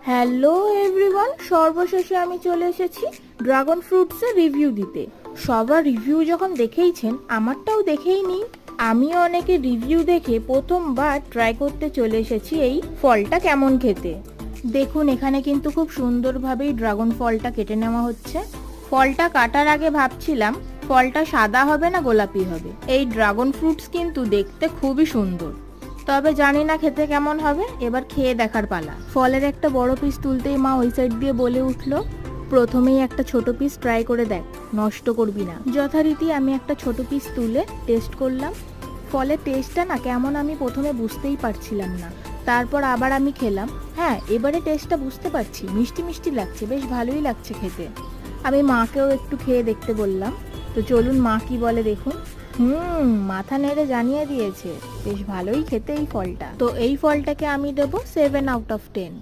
Hello everyone, সর্বশেষে আমি চলে এসেছি ড্রাগন ফ্রুটসের রিভিউ দিতে। সবার রিভিউ যখন দেখেইছেন, আমারটাও দেখেই নিন। আমিও অনেকের রিভিউ দেখে প্রথমবার ট্রাই করতে চলে এসেছি এই ফলটা কেমন খেতে। দেখুন, এখানে কিন্তু খুব সুন্দরভাবেই ড্রাগন ফলটা কেটে নেওয়া হচ্ছে। ফলটা কাটার আগে ভাবছিলাম ফলটা সাদা হবে না গোলাপি হবে। এই ড্রাগন ফ্রুটস কিন্তু দেখতে খুবই সুন্দর, তবে জানি না খেতে কেমন হবে। এবার খেয়ে দেখার পালা। ফলের একটা বড় পিস তুলতেই মা ওই সাইড দিয়ে বলে উঠলো, প্রথমেই একটা ছোট পিস ট্রাই করে দেখ, নষ্ট করবি না। যথারীতি আমি একটা ছোট পিস তুলে টেস্ট করলাম। ফলের টেস্টটা না কেমন আমি প্রথমে বুঝতেই পারছিলাম না, তারপর আবার আমি খেলাম। হ্যাঁ, এবারে টেস্টটা বুঝতে পারছি, মিষ্টি মিষ্টি লাগছে, বেশ ভালোই লাগছে খেতে। আমি মাকেও একটু খেয়ে দেখতে বললাম, তো চলুন মা কি বলে দেখুন। মাথা নেড়ে জানিয়ে দিয়েছে বেশ ভালোই খেতে এই ফলটা। তো এই ফলটাকে আমি দেবো 7 আউট অফ 10।